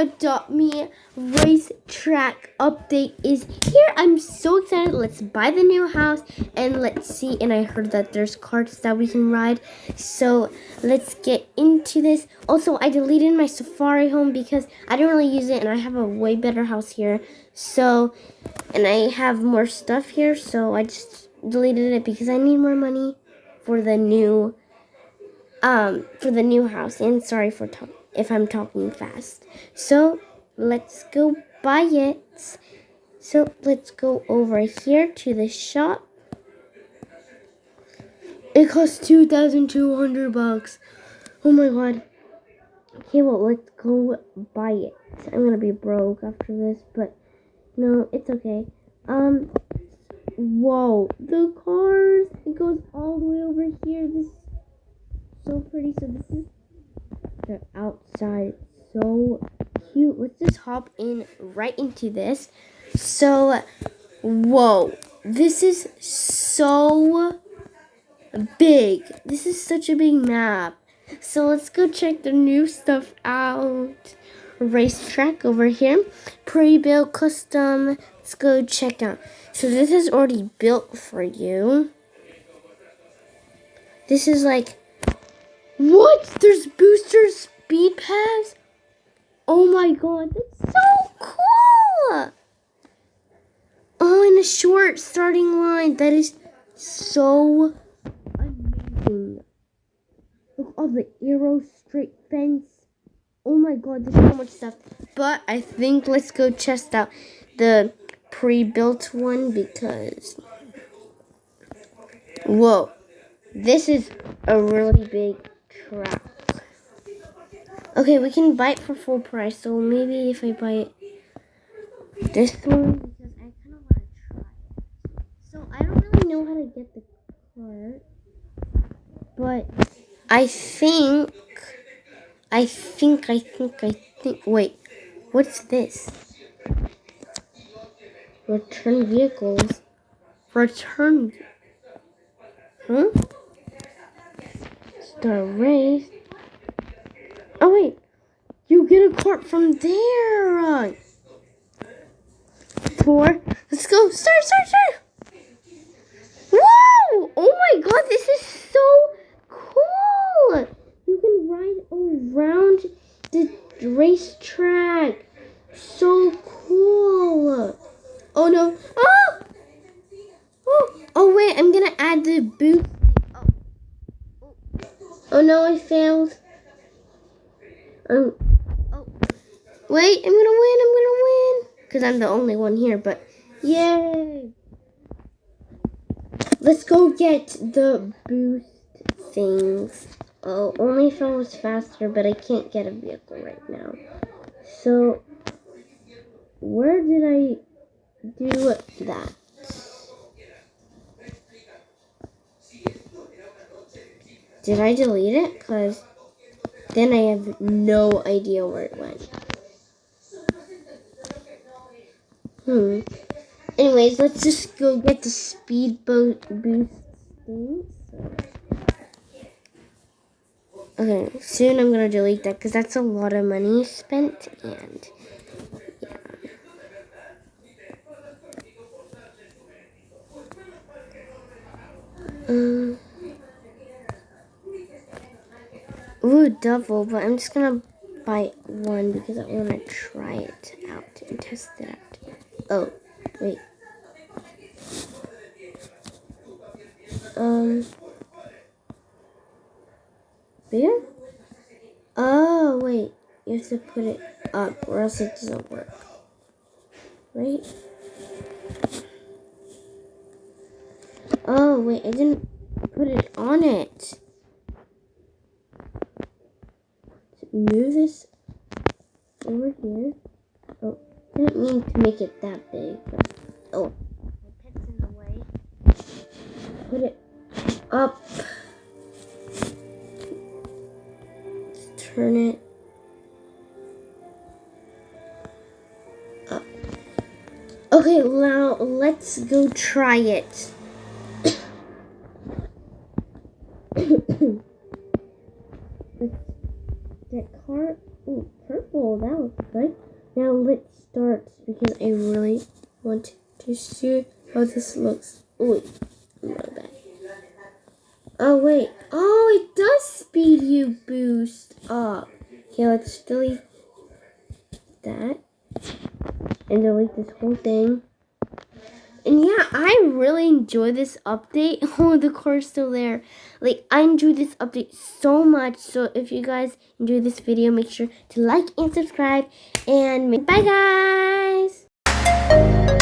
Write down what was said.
Adopt Me racetrack update is here. I'm so excited. Let's buy the new house and let's see. And I heard that there's carts that we can ride. So let's get into this. Also, I deleted my Safari home because I didn't really use it and I have a way better house here. So, and I have more stuff here. So I just deleted it because I need more money for the new house. And sorry for if I'm talking fast. So let's go buy it. So let's go over here to the shop. It costs $2,200. Oh my god. Okay, well, let's go buy it. I'm gonna be broke after this, but no, it's okay. Whoa, the cars. It goes all the way over here. This is so pretty. So this is the outside. So cute. Let's just hop in right into this. So, whoa, this is so big. This is such a big map. So let's go check the new stuff out. Racetrack over here. Pre-built custom. Let's go check out. So this is already built for you. This is like, what? There's booster speed pass? Oh my god, that's so cool! Oh, and a short starting line. That is so amazing. Look, all the arrow straight fence. Oh my god, there's so much stuff. But I think let's go test out the pre-built one because, whoa, this is a really big track. Okay, we can buy it for full price. So maybe if I buy it this one, because I kind of want to try it. So I don't really know how to get the cart, but I think. Wait, what's this? Return vehicles. Return. Huh? Start race. Oh wait, you get a cart from there. 4. Let's go. Start. Whoa! Oh my god, this is so cool. You can ride around the racetrack. So cool. Oh no. Oh wait, I'm gonna add the boost. Oh no, I failed. Wait, I'm gonna win. Because I'm the only one here, but yay. Let's go get the boost things. Oh, only if I was faster, but I can't get a vehicle right now. So, where did I do that? Did I delete it? Because then I have no idea where it went. Anyways, let's just go get the speedboat boost things. Okay, soon I'm gonna delete that because that's a lot of money spent, and yeah. Ooh, double, but I'm just gonna buy one because I want to try it out and test it out. Oh, wait. Bigger? Oh, wait. You have to put it up or else it doesn't work. Right? Oh, wait. I didn't put it on it. Move this over here. Oh, I didn't mean to make it that big. But, oh, my pet's in the way. Put it up. Turn it up. Okay, now let's go try it. That car, ooh, purple, that looks good. Now let's start because I really want to see how this looks. Oh wait, my bad. Oh wait, oh it does speed you boost up. Okay, let's delete that and delete this whole thing. And yeah, I really enjoy this update. Oh, the car's still there. Like, I enjoyed this update so much. So if you guys enjoyed this video, make sure to like and subscribe. And bye, guys.